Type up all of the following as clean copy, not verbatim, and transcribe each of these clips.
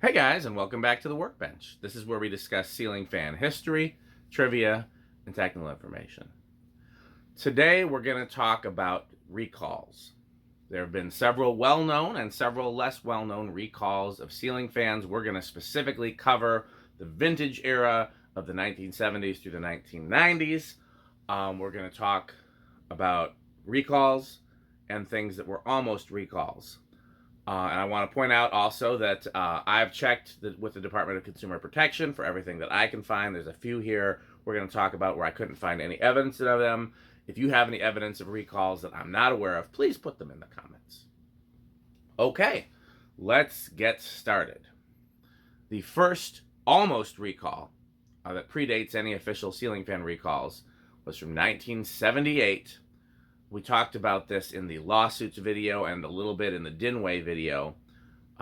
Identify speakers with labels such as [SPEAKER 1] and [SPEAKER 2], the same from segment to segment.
[SPEAKER 1] Hey guys, and welcome back to the Workbench. This is where we discuss ceiling fan history, trivia, and technical information. Today we're going to talk about recalls. There have been several well-known and several less well-known recalls of ceiling fans. We're going to specifically cover the vintage era of the 1970s through the 1990s. We're going to talk about recalls and things that were almost recalls. And I want to point out also that I've checked with the Department of Consumer Protection for everything that I can find. There's a few here we're going to talk about where I couldn't find any evidence of them. If you have any evidence of recalls that I'm not aware of, please put them in the comments. Okay, let's get started. The first almost recall that predates any official ceiling fan recalls was from 1978. We talked about this in the lawsuits video and a little bit in the Dinway video.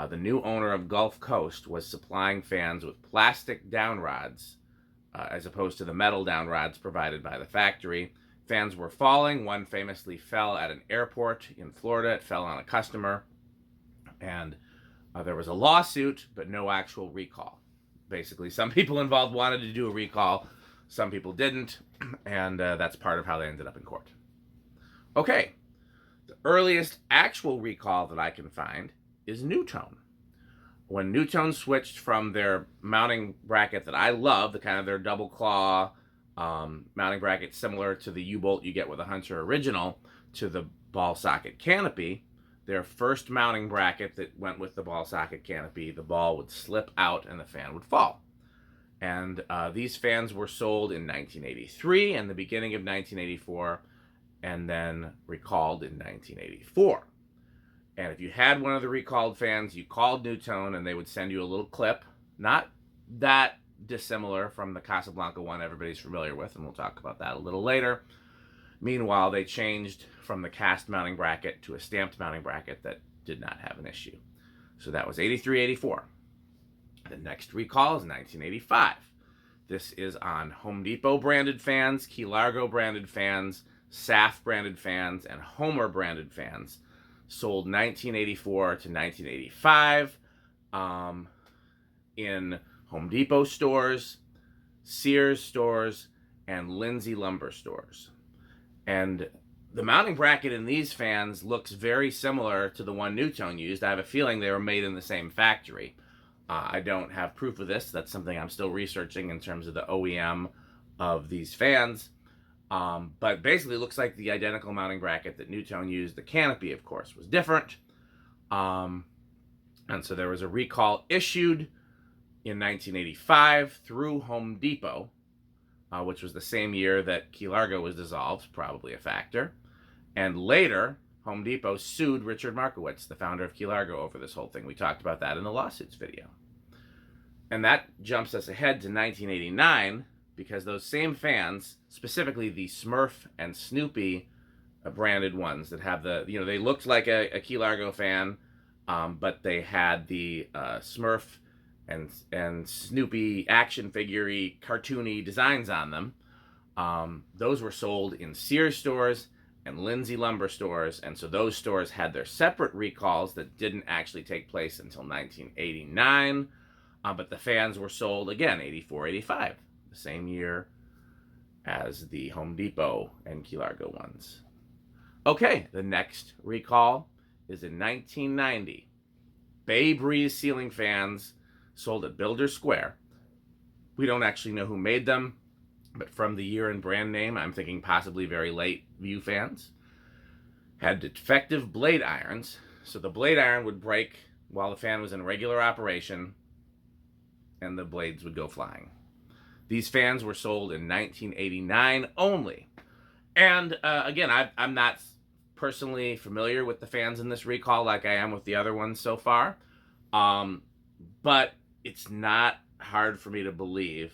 [SPEAKER 1] The new owner of Gulf Coast was supplying fans with plastic down rods as opposed to the metal down rods provided by the factory. Fans were falling. One famously fell at an airport in Florida. It fell on a customer. And there was a lawsuit, but no actual recall. Basically, some people involved wanted to do a recall. Some people didn't. And that's part of how they ended up in court. Okay, the earliest actual recall that I can find is Nutone. When Nutone switched from their mounting bracket that I love, the kind of their double claw mounting bracket similar to the U-bolt you get with a Hunter original, to the ball socket canopy, their first mounting bracket that went with the ball socket canopy, the ball would slip out and the fan would fall. And these fans were sold in 1983 and the beginning of 1984, and then recalled in 1984. And if you had one of the recalled fans, you called Nutone and they would send you a little clip, not that dissimilar from the Casablanca one everybody's familiar with, and we'll talk about that a little later. Meanwhile, they changed from the cast mounting bracket to a stamped mounting bracket that did not have an issue. So that was 83, 84. The next recall is 1985. This is on Home Depot branded fans, Key Largo branded fans, Saff branded fans, and Homer branded fans, sold 1984 to 1985 in Home Depot stores, Sears stores, and Lindsey lumber stores. And the mounting bracket in these fans looks very similar to the one Nutone used. I have a feeling they were made in the same factory. I don't have proof of this. That's something I'm still researching in terms of the OEM of these fans. But basically it looks like the identical mounting bracket that Nutone used. The canopy, of course, was different. And so there was a recall issued in 1985 through Home Depot, which was the same year that Key Largo was dissolved, probably a factor. And later, Home Depot sued Richard Markowitz, the founder of Key Largo, over this whole thing. We talked about that in the lawsuits video. And that jumps us ahead to 1989, because those same fans, specifically the Smurf and Snoopy branded ones that have the, they looked like a Key Largo fan, but they had the Smurf and Snoopy action figure-y, cartoony designs on them. Those were sold in Sears stores and Lindsey lumber stores, and so those stores had their separate recalls that didn't actually take place until 1989, but the fans were sold again, 84, 85. The same year as the Home Depot and Key Largo ones. Okay, the next recall is in 1990. Bay Breeze ceiling fans sold at Builder's Square. We don't actually know who made them, but from the year and brand name, I'm thinking possibly very late View fans. Had defective blade irons, so the blade iron would break while the fan was in regular operation, and the blades would go flying. These fans were sold in 1989 only. And again, I'm not personally familiar with the fans in this recall like I am with the other ones so far. But it's not hard for me to believe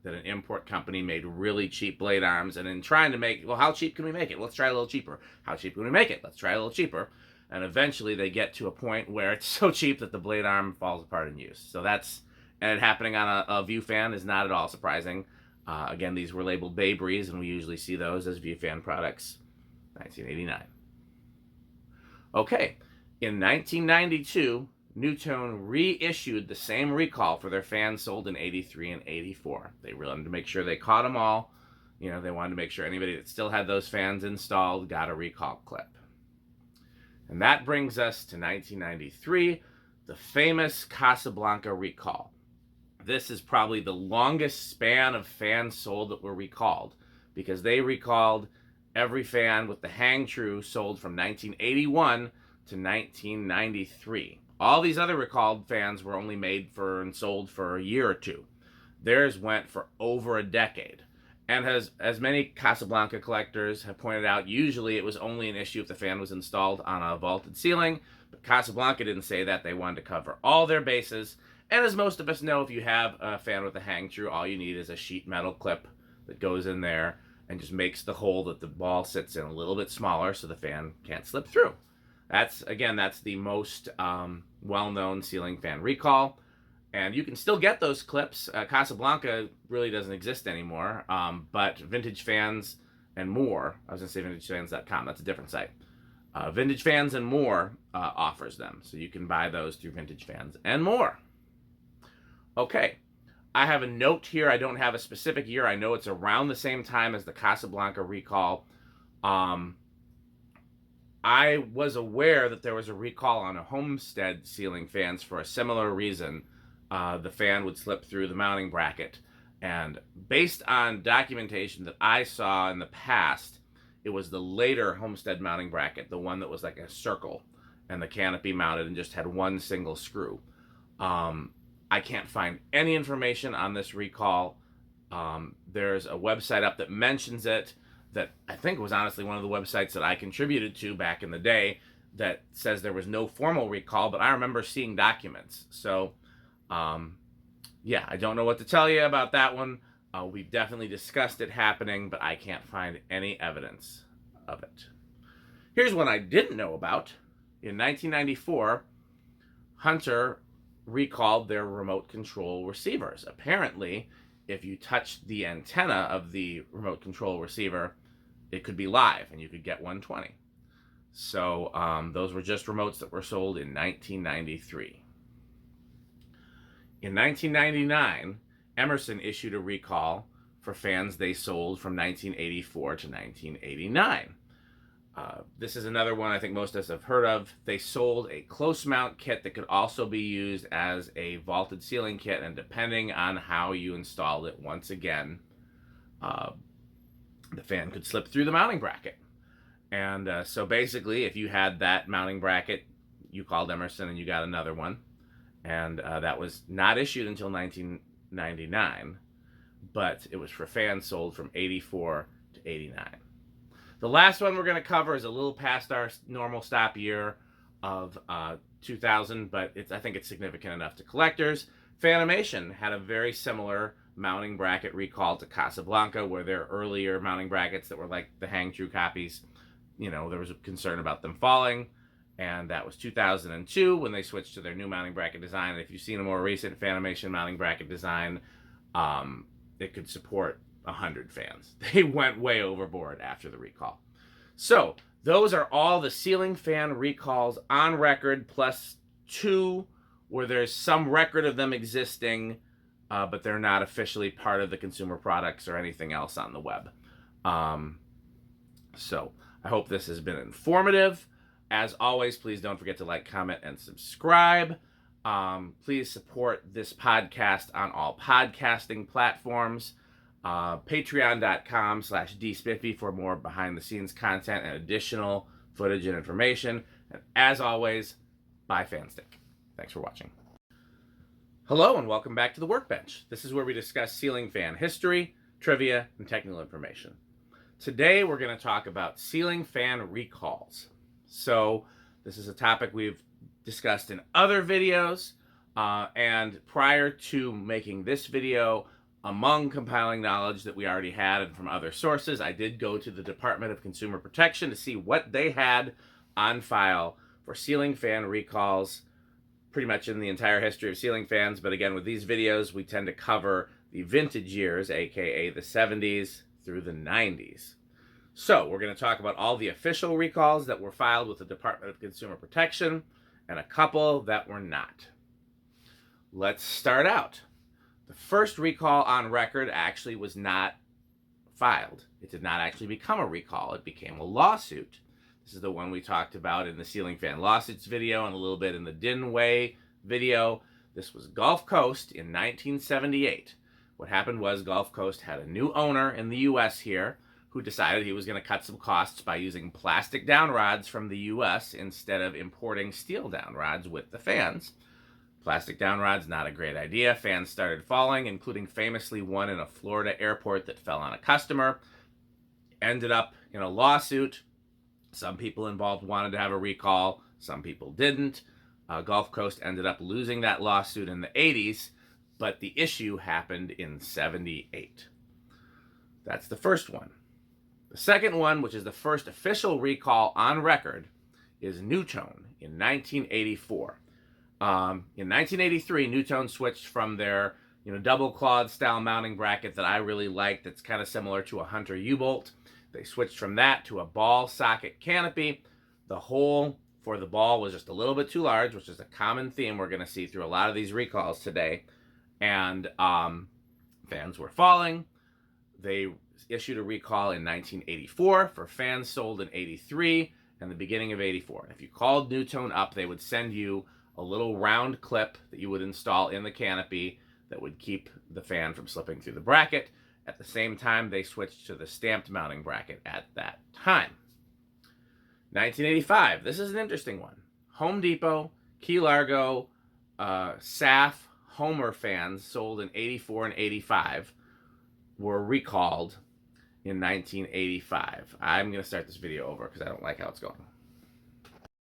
[SPEAKER 1] that an import company made really cheap blade arms, and in trying to make, well, how cheap can we make it? Let's try a little cheaper. How cheap can we make it? Let's try a little cheaper. And eventually they get to a point where it's so cheap that the blade arm falls apart in use. So that's... and it happening on a View fan is not at all surprising. Again, these were labeled Bay Breeze, and we usually see those as View fan products. 1989. Okay, in 1992, Nutone reissued the same recall for their fans sold in 83 and 84. They wanted to make sure they caught them all. You know, they wanted to make sure anybody that still had those fans installed got a recall clip. And that brings us to 1993, the famous Casablanca recall. This is probably the longest span of fans sold that were recalled, because they recalled every fan with the hang true sold from 1981 to 1993. All these other recalled fans were only made for and sold for a year or two. Theirs went for over a decade. And as many Casablanca collectors have pointed out, usually it was only an issue if the fan was installed on a vaulted ceiling. But Casablanca didn't say that. They wanted to cover all their bases. And as most of us know, if you have a fan with a hang true, all you need is a sheet metal clip that goes in there and just makes the hole that the ball sits in a little bit smaller so the fan can't slip through. That's the most well-known ceiling fan recall. And you can still get those clips. Casablanca really doesn't exist anymore, but Vintage Fans and More, I was going to say vintagefans.com, that's a different site. Vintage Fans and More offers them, so you can buy those through Vintage Fans and More. Okay, I have a note here. I don't have a specific year. I know it's around the same time as the Casablanca recall. I was aware that there was a recall on a Homestead ceiling fans for a similar reason. The fan would slip through the mounting bracket. And based on documentation that I saw in the past, it was the later Homestead mounting bracket, the one that was like a circle and the canopy mounted and just had one single screw. I can't find any information on this recall. There's a website up that mentions it, that I think was honestly one of the websites that I contributed to back in the day, that says there was no formal recall, but I remember seeing documents. So, yeah, I don't know what to tell you about that one. We've definitely discussed it happening, but I can't find any evidence of it. Here's one I didn't know about. In 1994, Hunter recalled their remote control receivers. Apparently, if you touched the antenna of the remote control receiver, it could be live and you could get 120. So those were just remotes that were sold in 1993. In 1999, Emerson issued a recall for fans they sold from 1984 to 1989. This is another one I think most of us have heard of. They sold a close mount kit that could also be used as a vaulted ceiling kit, and depending on how you installed it, once again, the fan could slip through the mounting bracket. And so basically, if you had that mounting bracket, you called Emerson and you got another one. And that was not issued until 1999, but it was for fans sold from 84 to 89. The last one we're going to cover is a little past our normal stop year of 2000, but I think it's significant enough to collectors. Fanimation had a very similar mounting bracket recall to Casablanca, where their earlier mounting brackets that were like the hang-true copies, you know, there was a concern about them falling. And that was 2002 when they switched to their new mounting bracket design. And if you've seen a more recent Fanimation mounting bracket design, it could support 100 fans. They went way overboard after the recall. So those are all the ceiling fan recalls on record, plus 2 where there's some record of them existing, but they're not officially part of the consumer products or anything else on the web. So I hope this has been informative. As always, please don't forget to like, comment, and subscribe. Please support this podcast on all podcasting platforms. Patreon.com/dspiffy for more behind-the-scenes content and additional footage and information. And as always, buy Fanstick. Thanks for watching. Hello and welcome back to the Workbench. This is where we discuss ceiling fan history, trivia, and technical information. Today we're going to talk about ceiling fan recalls. So this is a topic we've discussed in other videos, and prior to making this video, among compiling knowledge that we already had and from other sources, I did go to the Department of Consumer Protection to see what they had on file for ceiling fan recalls, pretty much in the entire history of ceiling fans. But again, with these videos, we tend to cover the vintage years, aka the 70s through the 90s. So we're going to talk about all the official recalls that were filed with the Department of Consumer Protection, and a couple that were not. Let's start out. The first recall on record actually was not filed. It did not actually become a recall. It became a lawsuit. This is the one we talked about in the Ceiling Fan Lawsuits video and a little bit in the Dinway video. This was Gulf Coast in 1978. What happened was Gulf Coast had a new owner in the U.S. here who decided he was going to cut some costs by using plastic down rods from the U.S. instead of importing steel down rods with the fans. Plastic down rods, not a great idea. Fans started falling, including famously one in a Florida airport that fell on a customer. Ended up in a lawsuit. Some people involved wanted to have a recall. Some people didn't. Gulf Coast ended up losing that lawsuit in the 80s, but the issue happened in 78. That's the first one. The second one, which is the first official recall on record, is Nutone in 1984. In 1983, Nutone switched from their double clawed style mounting bracket that I really liked. That's kind of similar to a Hunter U-bolt. They switched from that to a ball socket canopy. The hole for the ball was just a little bit too large, which is a common theme we're going to see through a lot of these recalls today. And fans were falling. They issued a recall in 1984 for fans sold in 83 and the beginning of 84. If you called Nutone up, they would send you a little round clip that you would install in the canopy that would keep the fan from slipping through the bracket. At the same time, they switched to the stamped mounting bracket at that time. 1985, this is an interesting one. Home Depot, Key Largo, Saff, Homer fans sold in 84 and 85 were recalled in 1985. I'm going to start this video over because I don't like how it's going.